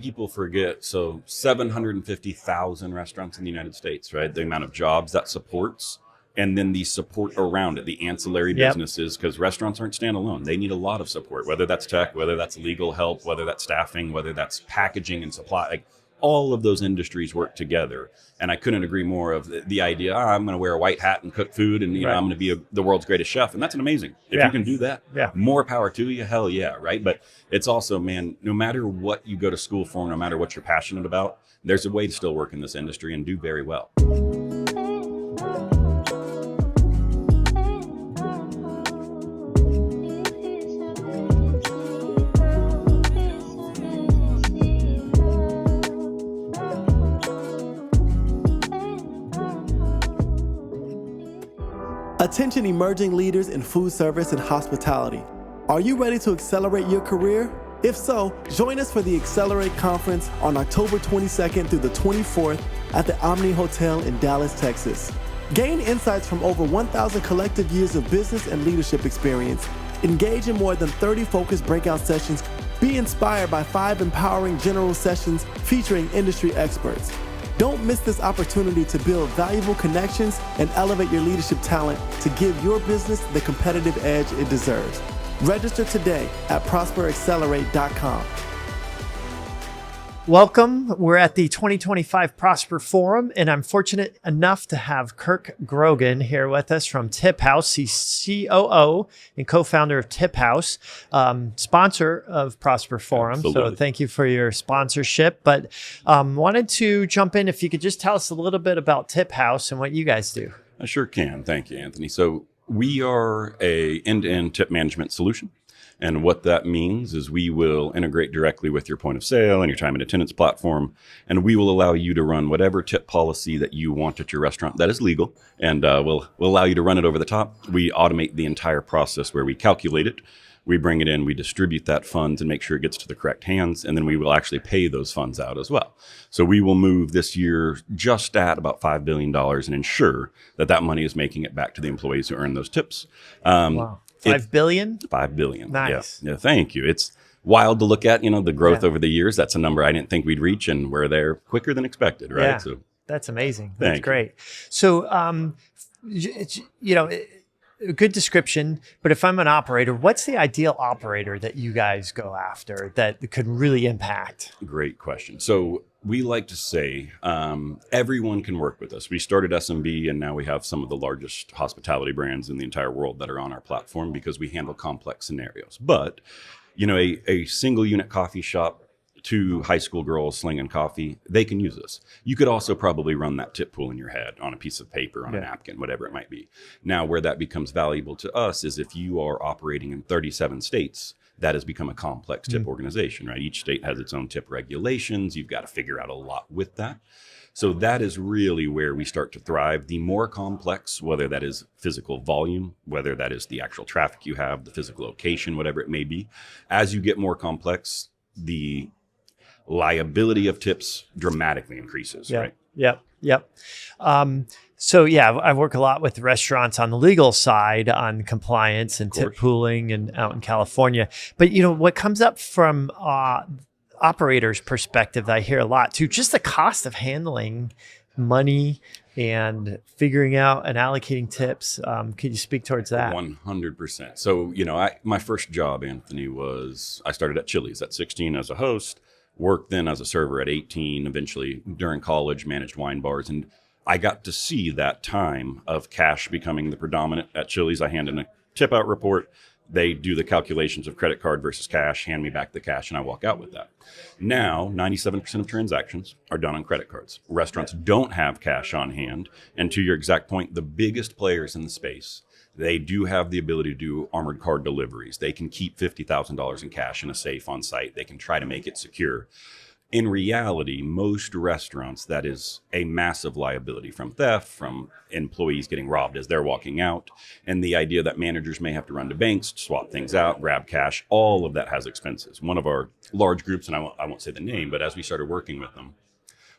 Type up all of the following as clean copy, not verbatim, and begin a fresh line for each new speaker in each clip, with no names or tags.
People forget, so 750,000 restaurants in the United States, right? The amount of jobs that supports, and then the support around it, the ancillary
Yep.
businesses, because restaurants aren't standalone. They need a lot of support, whether that's tech, whether that's legal help, whether that's staffing, whether that's packaging and supply. Like, all of those industries work together. And I couldn't agree more of the idea, I'm going to wear a white hat and cook food and
Right.
I'm going to be the world's greatest chef. And that's an amazing. If
Yeah.
you can do that,
Yeah.
more power to you. Hell yeah, right? But it's also, man, no matter what you go to school for, no matter what you're passionate about, there's a way to still work in this industry and do very well.
Attention emerging leaders in food service and hospitality. Are you ready to accelerate your career? If so, join us for the Accelerate Conference on October 22nd through the 24th at the Omni Hotel in Dallas, Texas. Gain insights from over 1,000 collective years of business and leadership experience. Engage in more than 30 focused breakout sessions. Be inspired by 5 empowering general sessions featuring industry experts. Don't miss this opportunity to build valuable connections and elevate your leadership talent to give your business the competitive edge it deserves. Register today at prosperaccelerate.com.
Welcome. We're at the 2025 Prosper Forum, and I'm fortunate enough to have Kirk Grogan here with us from TipHaus. He's COO and co-founder of TipHaus, sponsor of Prosper Forum.
Absolutely.
So thank you for your sponsorship. But wanted to jump in, if you could just tell us a little bit about TipHaus and what you guys do.
I sure can. Thank you, Anthony. So we are a end-to-end tip management solution. And what that means is we will integrate directly with your point of sale and your time and attendance platform. And we will allow you to run whatever tip policy that you want at your restaurant that is legal. And we'll allow you to run it over the top. We automate the entire process where we calculate it. We bring it in, we distribute that funds and make sure it gets to the correct hands. And then we will actually pay those funds out as well. So we will move this year just at about $5 billion and ensure that that money is making it back to the employees who earn those tips.
Wow. 5 billion?
5 billion.
Nice.
Yeah, thank you. It's wild to look at, the growth over the years. That's a number I didn't think we'd reach, and we're there quicker than expected, right?
Yeah.
So
That's amazing. That's
Thank you.
great. So, a good description, but if I'm an operator, what's the ideal operator that you guys go after that could really impact?
great question. So we like to say everyone can work with us. We started SMB, and now we have some of the largest hospitality brands in the entire world that are on our platform because we handle complex scenarios. But, a single unit coffee shop, 2 high school girls slinging coffee, they can use us. You could also probably run that tip pool in your head on a piece of paper, on a napkin, whatever it might be. Now, where that becomes valuable to us is if you are operating in 37 states, that has become a complex tip organization, right? Each state has its own tip regulations. You've got to figure out a lot with that. So that is really where we start to thrive. The more complex, whether that is physical volume, whether that is the actual traffic you have, the physical location, whatever it may be, as you get more complex, the liability of tips dramatically increases, right?
Yep. I work a lot with restaurants on the legal side on compliance and tip pooling and out in California. But what comes up from operators' perspective that I hear a lot too, just the cost of handling money and figuring out and allocating tips. Could you speak towards that?
100%. So, my first job, Anthony, was I started at Chili's at 16 as a host, worked then as a server at 18, eventually during college, managed wine bars. And I got to see that time of cash becoming the predominant at Chili's. I hand in a tip out report. They do the calculations of credit card versus cash, hand me back the cash, and I walk out with that. Now, 97% of transactions are done on credit cards. Restaurants don't have cash on hand. And to your exact point, the biggest players in the space, they do have the ability to do armored card deliveries. They can keep $50,000 in cash in a safe on site. They can try to make it secure. In reality, most restaurants, that is a massive liability from theft, from employees getting robbed as they're walking out. And the idea that managers may have to run to banks, swap things out, grab cash, all of that has expenses. One of our large groups, and I won't say the name, but as we started working with them,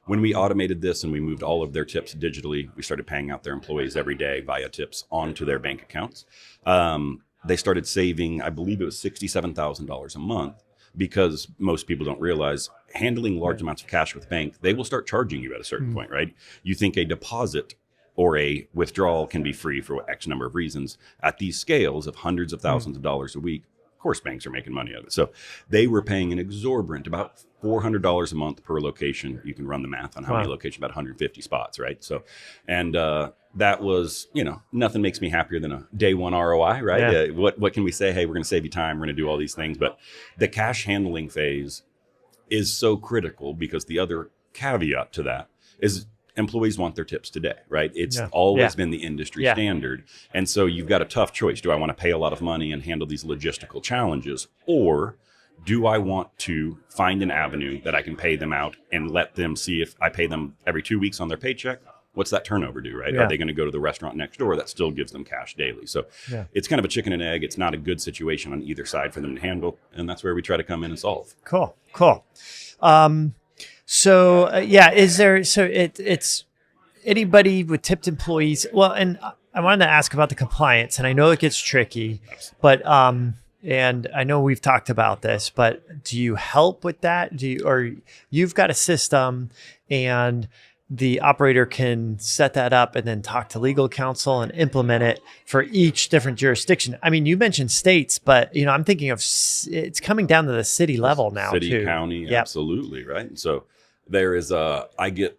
when we automated this and we moved all of their tips digitally, we started paying out their employees every day via tips onto their bank accounts. They started saving, I believe it was $67,000 a month because most people don't realize handling large amounts of cash with bank, they will start charging you at a certain point, right? You think a deposit or a withdrawal can be free for X number of reasons. At these scales of hundreds of thousands of dollars a week, of course, banks are making money out of it. So they were paying an exorbitant, about $400 a month per location. You can run the math on how many locations, about 150 spots, right? So, and that was, nothing makes me happier than a day one ROI, right? Yeah. What can we say? Hey, we're going to save you time. We're going to do all these things. But the cash handling phase is so critical, because the other caveat to that is employees want their tips today, right? It's always been the industry standard. And so you've got a tough choice. Do I want to pay a lot of money and handle these logistical challenges? Or do I want to find an avenue that I can pay them out and let them see, if I pay them every 2 weeks on their paycheck, what's that turnover do, right? Are they going to go to the restaurant next door that still gives them cash daily? So it's kind of a chicken and egg. It's not a good situation on either side for them to handle. And that's where we try to come in and solve.
Cool. It's anybody with tipped employees. Well, and I wanted to ask about the compliance, and I know it gets tricky, but, and I know we've talked about this, but do you help with that? Or you've got a system and the operator can set that up and then talk to legal counsel and implement it for each different jurisdiction. I mean, you mentioned states, but I'm thinking of it's coming down to the city level now.
City, county, absolutely, right? So there is I get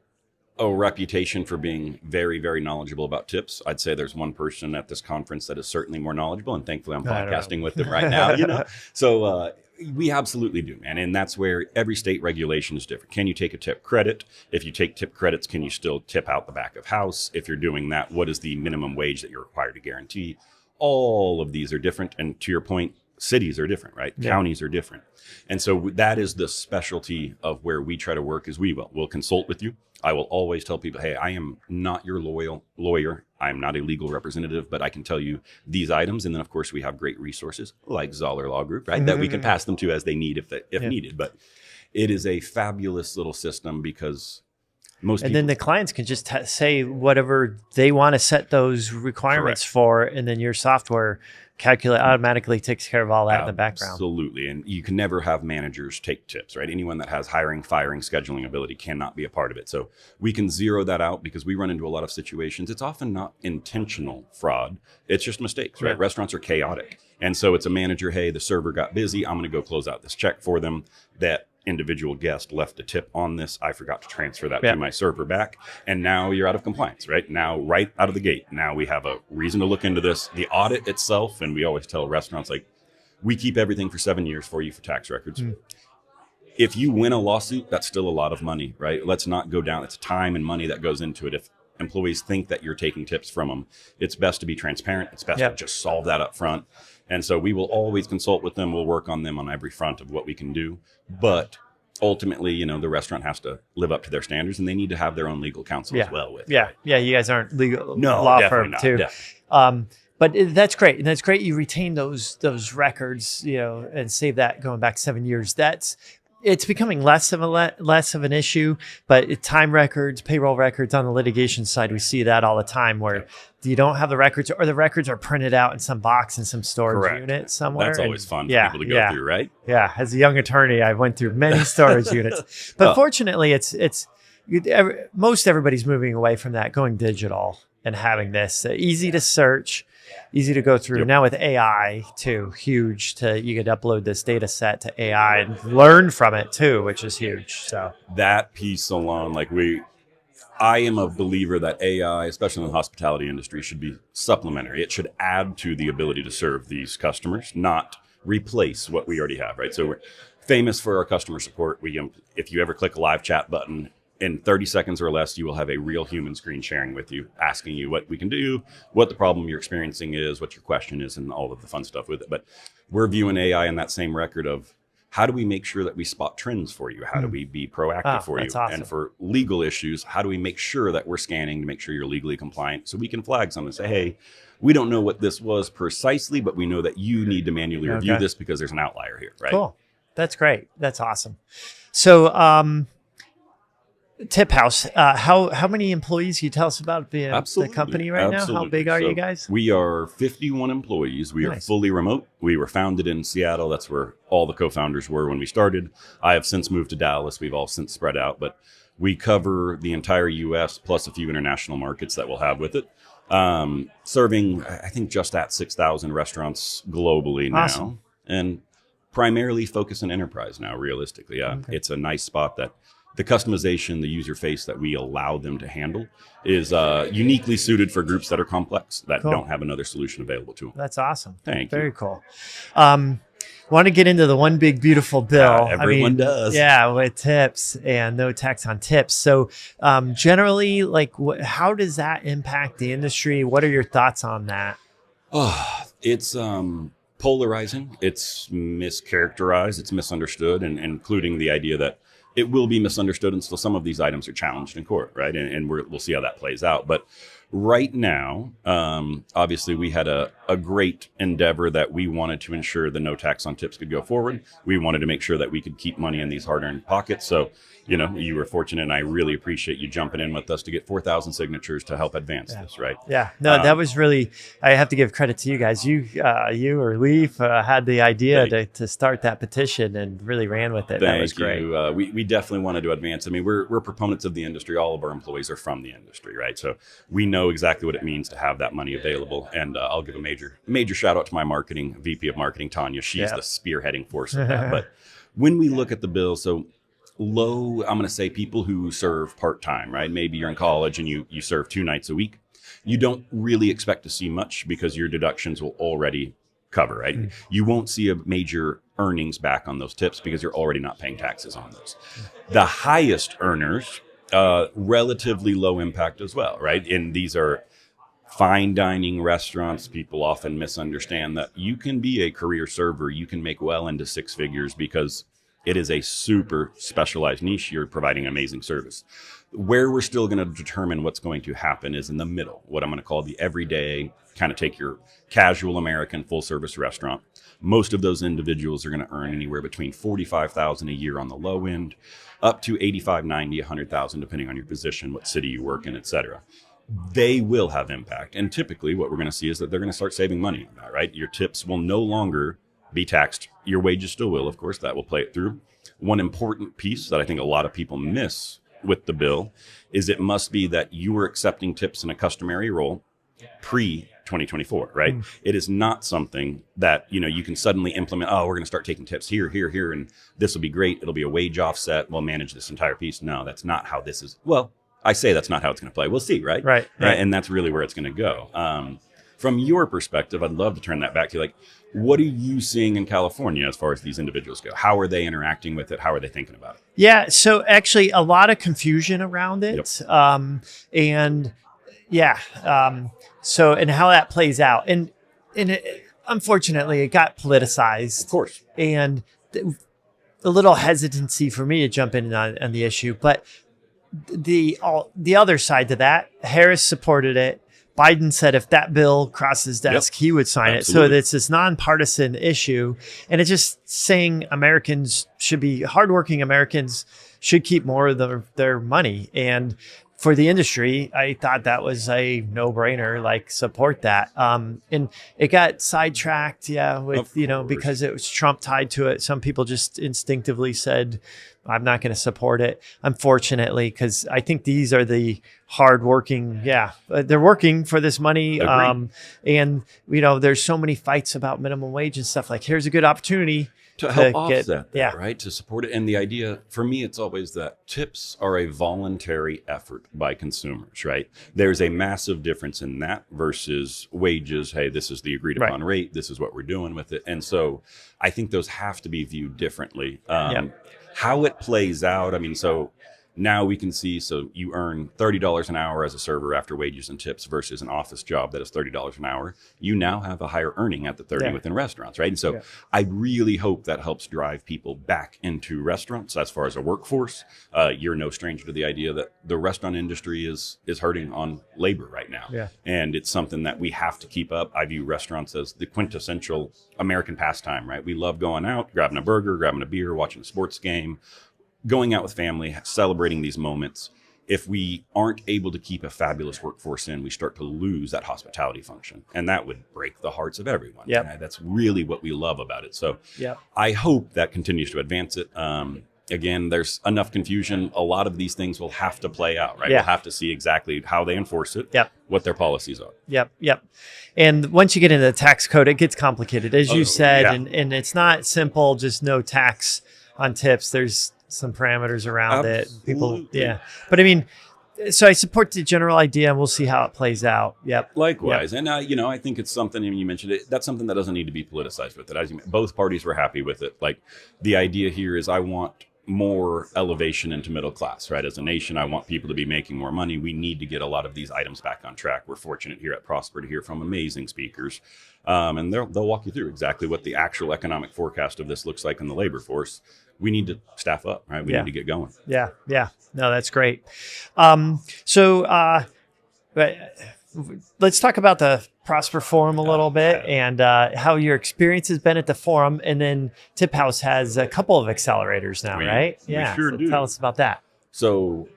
a reputation for being very, very knowledgeable about tips. I'd say there's one person at this conference that is certainly more knowledgeable, and thankfully I'm podcasting with them right now. So we absolutely do, man. And that's where every state regulation is different. Can you take a tip credit? If you take tip credits, can you still tip out the back of house? If you're doing that, what is the minimum wage that you're required to guarantee? All of these are different. And to your point, cities are different, right? Yeah. Counties are different. And so that is the specialty of where we try to work. Is we'll consult with you. I will always tell people, hey, I am not your lawyer. I'm not a legal representative, but I can tell you these items. And then, of course, we have great resources like Zaller Law Group, right? That we can pass them to as they need if needed. But it is a fabulous little system, because then the clients can just say whatever they want to set those requirements for, and then your software automatically takes care of all that in the background. Absolutely. And you can never have managers take tips, right? Anyone that has hiring, firing, scheduling ability cannot be a part of it. So we can zero that out, because we run into a lot of situations. It's often not intentional fraud. It's just mistakes, right? Restaurants are chaotic. And so it's a manager, hey, the server got busy. I'm going to go close out this check for them. That individual guest left a tip on this. I forgot to transfer that to my server back. And now you're out of compliance, right? Now, right out of the gate, now we have a reason to look into this. The audit itself, and we always tell restaurants, like, we keep everything for 7 years for you for tax records. If you win a lawsuit, that's still a lot of money, right? Let's not go down. It's time and money that goes into it. If employees think that you're taking tips from them, it's best to be transparent. It's best to just solve that up front. And so we will always consult with them. We'll work on them on every front of what we can do. But ultimately, the restaurant has to live up to their standards, and they need to have their own legal counsel as well. You guys aren't law firm too. But that's great. And that's great. You retain those records, and save that going back 7 years. It's becoming less of an issue, but time records, payroll records on the litigation side, we see that all the time, where you don't have the records, or the records are printed out in some box in some storage unit somewhere. That's always fun for people to go through, right? Yeah. As a young attorney, I went through many storage units, but fortunately most everybody's moving away from that, going digital and having this easy to search, easy to go through. Now with AI too, you could upload this data set to AI and learn from it too, which is huge. So that piece alone, I am a believer that AI, especially in the hospitality industry, should be supplementary. It should add to the ability to serve these customers, not replace what we already have, right? So we're famous for our customer support. If you ever click a live chat button, in 30 seconds or less, you will have a real human screen sharing with you, asking you what we can do, what the problem you're experiencing is, what your question is, and all of the fun stuff with it. But we're viewing AI in that same record of, how do we make sure that we spot trends for you? How do we be proactive for you? Awesome. And for legal issues, how do we make sure that we're scanning to make sure you're legally compliant, so we can flag something and say, hey, we don't know what this was precisely, but we know that you need to manually review this because there's an outlier here, right? Cool. That's great. That's awesome. So,
TipHaus, how many employees? Can you tell us about the company right now? How big are you guys?
We are 51 employees. We are fully remote. We were founded in Seattle. That's where all the co-founders were when we started. I have since moved to Dallas. We've all since spread out, but we cover the entire U.S. plus a few international markets that we'll have with it. Serving, I think, just at 6,000 restaurants globally now.
Awesome.
And primarily focus on enterprise now, realistically. Yeah, It's a nice spot that the customization, the user face that we allow them to handle is uniquely suited for groups that are complex, that don't have another solution available to them.
That's awesome.
Thank you.
Very cool. Want to get into the one big beautiful bill.
Everyone does.
Yeah, with tips and no tax on tips. So generally, like, how does that impact the industry? What are your thoughts on that?
Oh, it's polarizing. It's mischaracterized. It's misunderstood, and including the idea that it will be misunderstood until some of these items are challenged in court, right? And we'll see how that plays out. But right now, obviously, we had a great endeavor that we wanted to ensure the no tax on tips could go forward. We wanted to make sure that we could keep money in these hard-earned pockets. So, you were fortunate, and I really appreciate you jumping in with us to get 4,000 signatures to help advance this, right?
Yeah, no, that was really, I have to give credit to you guys. You or Leaf had the idea to start that petition and really ran with it. That was great.
We definitely wanted to advance. I mean, we're proponents of the industry. All of our employees are from the industry, right? So we know exactly what it means to have that money available. And I'll give a major shout out to my VP of marketing, Tanya. She's the spearheading force of that. But when we look at the bill, so low, I'm going to say people who serve part-time, right? Maybe you're in college and you serve 2 nights a week. You don't really expect to see much because your deductions will already cover, right? Mm. You won't see a major earnings back on those tips because you're already not paying taxes on those. The highest earners, relatively low impact as well, right? And these are fine dining restaurants. People often misunderstand that you can be a career server. You can make well into 6 figures because it is a super specialized niche. You're providing amazing service. Where we're still going to determine what's going to happen is in the middle, what I'm going to call the everyday, kind of take your casual American full service restaurant. Most of those individuals are going to earn anywhere between $45,000 a year on the low end, up to $85,000, $90,000, $100,000, depending on your position, what city you work in, et cetera. They will have impact. And typically what we're going to see is that they're going to start saving money on that, right? Your tips will no longer be taxed. Your wages still will, of course, that will play it through. One important piece that I think a lot of people miss with the bill is it must be that you were accepting tips in a customary role pre-2024, right? Mm. It is not something that, you can suddenly implement, we're going to start taking tips here, and this will be great. It'll be a wage offset. We'll manage this entire piece. No, that's not how this is. Well, I say that's not how it's going to play. We'll see, right?
Right.
And that's really where it's going to go. From your perspective, I'd love to turn that back to what are you seeing in California as far as these individuals go? How are they interacting with it? How are they thinking about it?
Yeah, so actually a lot of confusion around it. Yep. And how that plays out. And unfortunately, it got politicized.
Of course.
And a little hesitancy for me to jump in on the issue. But the other side to that, Harris supported it. Biden said if that bill crosses his desk, he would sign it. So it's this nonpartisan issue. And it's just saying hardworking Americans should keep more of their money. And for the industry, I thought that was a no-brainer, support that. And it got sidetracked, because it was Trump tied to it. Some people just instinctively said, I'm not going to support it, unfortunately, because I think these are the hardworking. They're working for this money. And, there's so many fights about minimum wage and stuff. Here's a good opportunity
to help offset that, right? To support it. And the idea for me, it's always that tips are a voluntary effort by consumers, right? There's a massive difference in that versus wages. Hey, this is the agreed upon rate. This is what we're doing with it. And so I think those have to be viewed differently. How it plays out. So now we can see, you earn $30 an hour as a server after wages and tips versus an office job that is $30 an hour. You now have a higher earning at the 30 within restaurants, right? And so I really hope that helps drive people back into restaurants as far as a workforce. You're no stranger to the idea that the restaurant industry is hurting on labor right now. Yeah. And it's something that we have to keep up. I view restaurants as the quintessential American pastime, right? We love going out, grabbing a burger, grabbing a beer, watching a sports game. going out with family, celebrating these moments. If we aren't able to keep a fabulous workforce in, we start to lose that hospitality function. And that would break the hearts of everyone.
Yep.
And that's really what we love about it. So
Yep.
I hope that continues to advance it. Again, there's enough confusion. A lot of these things will have to play out, right?
Yeah.
We'll have to see exactly how they enforce it,
Yep.
what their policies are.
Yep. And once you get into the tax code, it gets complicated, as you said,
yeah.
and it's not simple, just no tax on tips. There's some parameters around it. People, yeah. But I mean, so I support the general idea, and we'll see how it plays out. Yep.
Likewise. Yep. And, I think it's something, you mentioned it, that's something that doesn't need to be politicized with it. As you, both parties were happy with it. Like, the idea here is I want more elevation into middle class, right? As a nation, I want people to be making more money. We need to get a lot of these items back on track. We're fortunate here at Prosper to hear from amazing speakers. And they'll walk you through exactly what the actual economic forecast of this looks like in the labor force. We need to staff up, right? We need to get going.
Yeah. No, that's great. Let's talk about the Prosper Forum a little bit and how your experience has been at the forum. And then TipHaus has a couple of accelerators now, right?
We sure do.
Tell us about that.
So,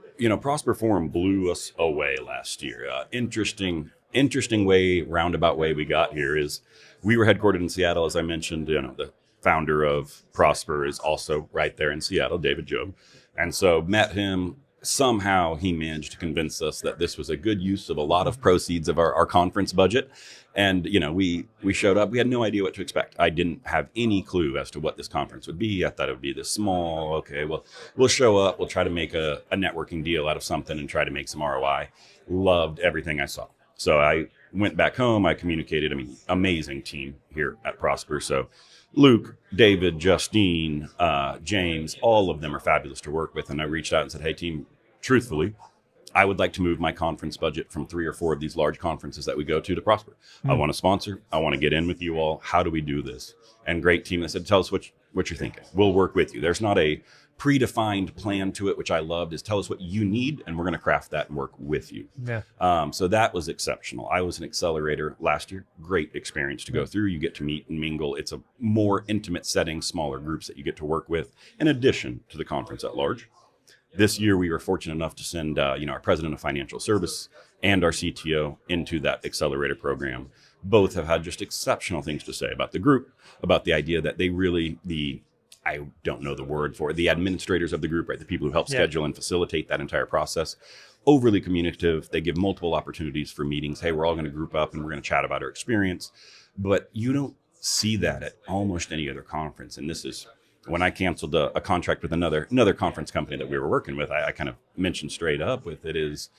Prosper Forum blew us away last year. Interesting way, roundabout way we got here is we were headquartered in Seattle, as I mentioned. The founder of Prosper is also right there in Seattle, David Job. And so met him. Somehow he managed to convince us that this was a good use of a lot of proceeds of our conference budget. And, we showed up. We had no idea what to expect. I didn't have any clue as to what this conference would be. I thought it would be this small. Okay, well, we'll show up. We'll try to make a networking deal out of something and try to make some ROI. Loved everything I saw. So I went back home. I communicated. Amazing team here at Prosper. So Luke, David, Justine, James, all of them are fabulous to work with. And I reached out and said, hey, team, truthfully, I would like to move my conference budget from 3 or 4 of these large conferences that we go to Prosper. I want to sponsor. I want to get in with you all. How do we do this? And great team. They said, tell us what you're thinking. We'll work with you. There's not a predefined plan to it, which I loved, is tell us what you need, and we're going to craft that and work with you.
Yeah.
So that was exceptional. I was an accelerator last year. Great experience to go through. You get to meet and mingle. It's a more intimate setting, smaller groups that you get to work with, in addition to the conference at large. This year, we were fortunate enough to send, our president of financial service and our CTO into that accelerator program. Both have had just exceptional things to say about the group, about the idea that they really, I don't know the word for it, the administrators of the group, right? The people who help schedule and facilitate that entire process. Overly communicative. They give multiple opportunities for meetings. Hey, we're all going to group up and we're going to chat about our experience. But you don't see that at almost any other conference. And this is when I canceled a contract with another conference company that we were working with. I kind of mentioned straight up with it is,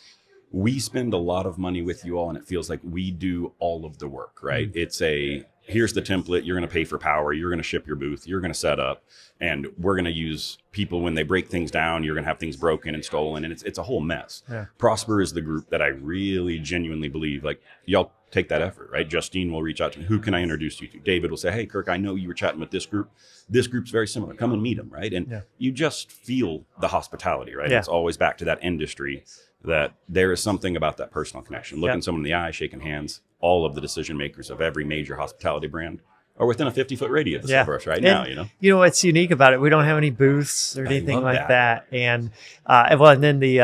we spend a lot of money with you all, and it feels like we do all of the work, right? Mm-hmm. Here's the template. You're going to pay for power. You're going to ship your booth. You're going to set up, and we're going to use people when they break things down. You're going to have things broken and stolen, and it's a whole mess. Yeah. Prosper is the group that I really genuinely believe, like, y'all take that effort, right? Justine will reach out to me. Who can I introduce you to? David will say, hey, Kirk, I know you were chatting with this group. This group's very similar. Come and meet them, right? And you just feel the hospitality, right? Yeah. It's always back to that industry, that there is something about that personal connection. Looking someone in the eye, shaking hands. All of the decision makers of every major hospitality brand are within a 50-foot radius of us right now.
You know what's unique about it? We don't have any booths or anything like that. And then the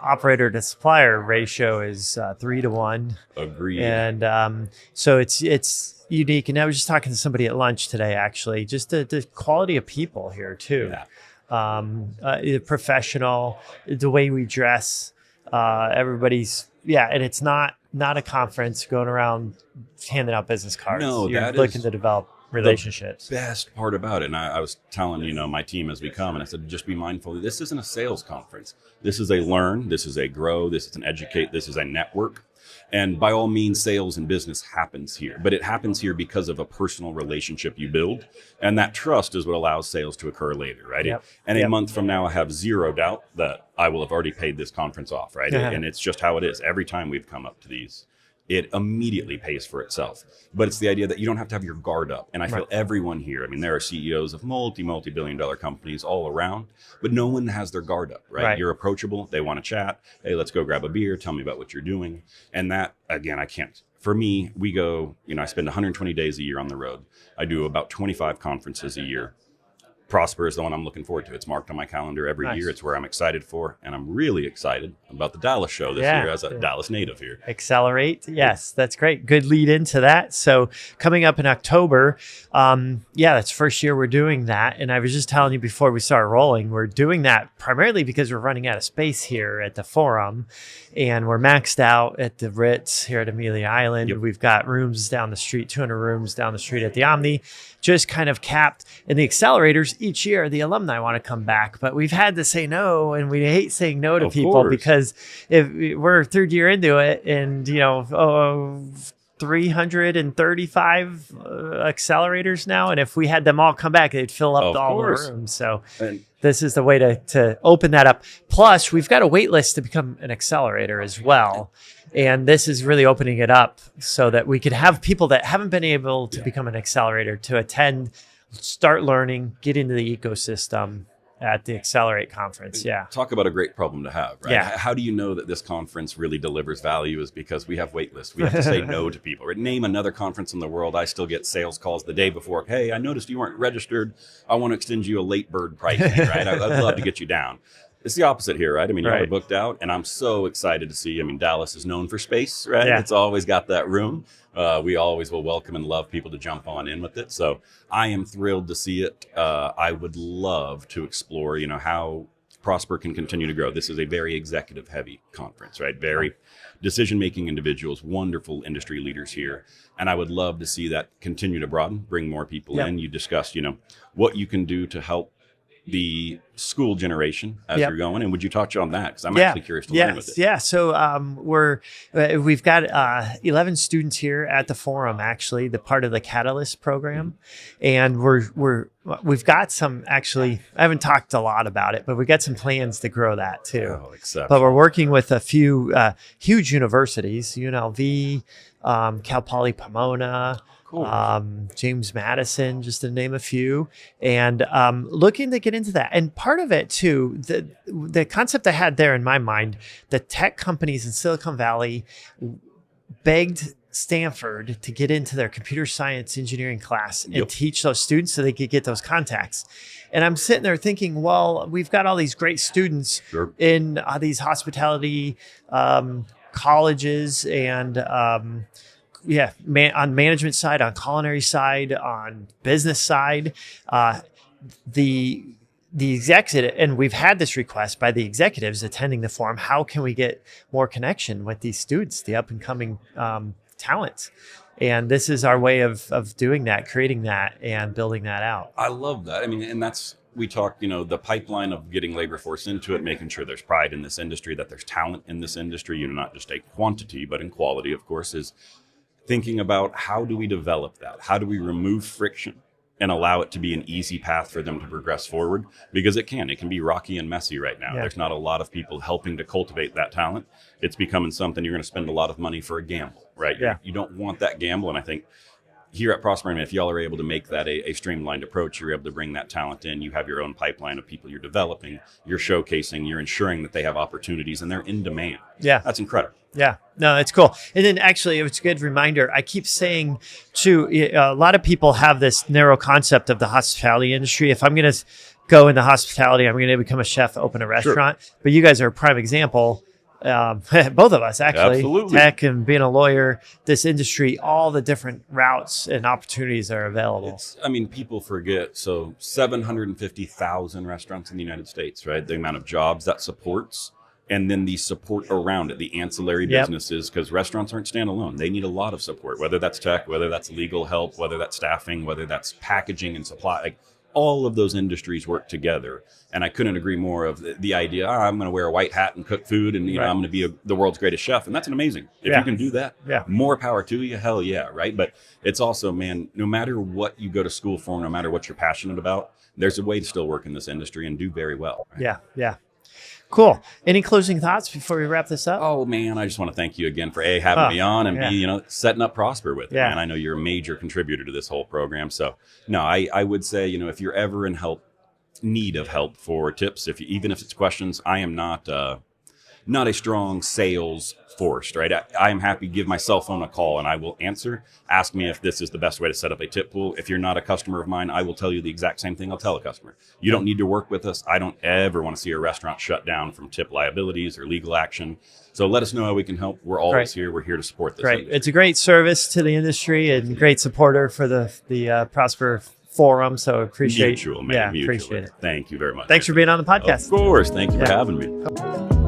operator to supplier ratio is 3-to-1.
Agreed.
And so it's unique. And I was just talking to somebody at lunch today, actually, just the quality of people here too. Yeah. Professional, the way we dress, everybody's, and it's not a conference going around handing out business cards.
No,
you're looking to develop relationships.
The best part about it, and I was telling my team as we come, and I said, just be mindful. This isn't a sales conference. This is a learn. This is a grow. This is an educate. This is a network. And by all means, sales and business happens here, but it happens here because of a personal relationship you build. And that trust is what allows sales to occur later, right? Yep. A month from now, I have zero doubt that I will have already paid this conference off, right? And it's just how it is. Every time we've come up to these, it immediately pays for itself. But it's the idea that you don't have to have your guard up. And I feel everyone here, there are CEOs of multi-billion dollar companies all around, but no one has their guard up, right? You're approachable. They want to chat. Hey, let's go grab a beer. Tell me about what you're doing. And that, again, I can't. For me, we go, I spend 120 days a year on the road. I do about 25 conferences a year. Prosper is the one I'm looking forward to. It's marked on my calendar every year. It's where I'm excited for. And I'm really excited about the Dallas show this year as a Dallas native here.
Accelerate. Yes, that's great. Good lead into that. So coming up in October, that's first year we're doing that. And I was just telling you before we started rolling, we're doing that primarily because we're running out of space here at the Forum. And we're maxed out at the Ritz here at Amelia Island.
Yep.
We've got rooms down the street, 200 rooms down the street at the Omni, just kind of capped. And the accelerators, each year, the alumni want to come back, but we've had to say no. And we hate saying no to people because if we're third year into it and, 335 accelerators now. And if we had them all come back, they'd fill up all the rooms. So this is the way to open that up. Plus, we've got a wait list to become an accelerator as well. And this is really opening it up so that we could have people that haven't been able to become an accelerator to attend, start learning, get into the ecosystem at the Accelerate conference. Yeah.
Talk about a great problem to have, right?
Yeah.
How do you know that this conference really delivers value is because we have wait lists. We have to say no to people. Right? Name another conference in the world. I still get sales calls the day before. Hey, I noticed you weren't registered. I want to extend you a late bird pricing, right? I'd love to get you down. It's the opposite here, right? I mean, you're already booked out, and I'm so excited to see. I mean, Dallas is known for space, right? Yeah. It's always got that room. We always will welcome and love people to jump on in with it. So I am thrilled to see it. I would love to explore, how Prosper can continue to grow. This is a very executive-heavy conference, right? Very decision-making individuals, wonderful industry leaders here. And I would love to see that continue to broaden, bring more people in. You discussed, what you can do to help the school generation as you're going, and would you touch on that? Because I'm actually curious to learn with it.
Yeah, so we've got 11 students here at the Forum, actually, the part of the Catalyst program, and we've got some. Actually, I haven't talked a lot about it, but we got some plans to grow that too.
Oh, exceptional.
But we're working with a few huge universities: UNLV, Cal Poly Pomona. Cool. James Madison, just to name a few, and looking to get into that. And part of it too, the concept I had there in my mind, the tech companies in Silicon Valley begged Stanford to get into their computer science engineering class and teach those students so they could get those contacts. And I'm sitting there thinking, well, we've got all these great students in these hospitality colleges and on management side, on culinary side, on business side, the executive, and we've had this request by the executives attending the Forum. How can we get more connection with these students, the up and coming talents? And this is our way of doing that, creating that, and building that out.
I love that. I mean, and that's, we talk, the pipeline of getting labor force into it, making sure there's pride in this industry, that there's talent in this industry, not just a quantity, but in quality, of course, is thinking about how do we develop that? How do we remove friction and allow it to be an easy path for them to progress forward? Because it can be rocky and messy right now. There's not a lot of people helping to cultivate that talent. It's becoming something you're going to spend a lot of money for a gamble, right? You don't want that gamble. And I think here at Prosper, if y'all are able to make that a streamlined approach, you're able to bring that talent in. You have your own pipeline of people you're developing, you're showcasing, you're ensuring that they have opportunities and they're in demand. Yeah. That's incredible.
Yeah, no, it's cool. And then actually, it's a good reminder. I keep saying to a lot of people have this narrow concept of the hospitality industry. If I'm going to go into hospitality, I'm going to become a chef, open a restaurant. But you guys are a prime example. Both of us, actually.
Absolutely.
Tech and being a lawyer, this industry, all the different routes and opportunities are available.
People forget. So 750,000 restaurants in the United States, right? The amount of jobs that supports. And then the support around it, the ancillary businesses, because restaurants aren't standalone. They need a lot of support, whether that's tech, whether that's legal help, whether that's staffing, whether that's packaging and supply. Like, all of those industries work together. And I couldn't agree more of the idea, I'm going to wear a white hat and cook food and I'm going to be the world's greatest chef. And that's amazing. If you can do that, more power to you. Hell yeah, right? But it's also, man, no matter what you go to school for, no matter what you're passionate about, there's a way to still work in this industry and do very well. Right?
Yeah. Cool. Any closing thoughts before we wrap this up?
Oh, man, I just want to thank you again for having me on and B, setting up Prosper with it. Man, I know you're a major contributor to this whole program. So, no, I would say, if you're ever in need of help for tips, even if it's questions, I am not not a strong sales force, right? I am happy to give my cell phone a call and I will answer. Ask me if this is the best way to set up a tip pool. If you're not a customer of mine, I will tell you the exact same thing I'll tell a customer. You don't need to work with us. I don't ever want to see a restaurant shut down from tip liabilities or legal action. So let us know how we can help. We're always here. We're here to support this.
Great. It's a great service to the industry and great supporter for the Prosper Forum. So appreciate
Mutual.
Appreciate it.
Thank you very much.
Thanks for being on the podcast.
Of course. Thank you for having me.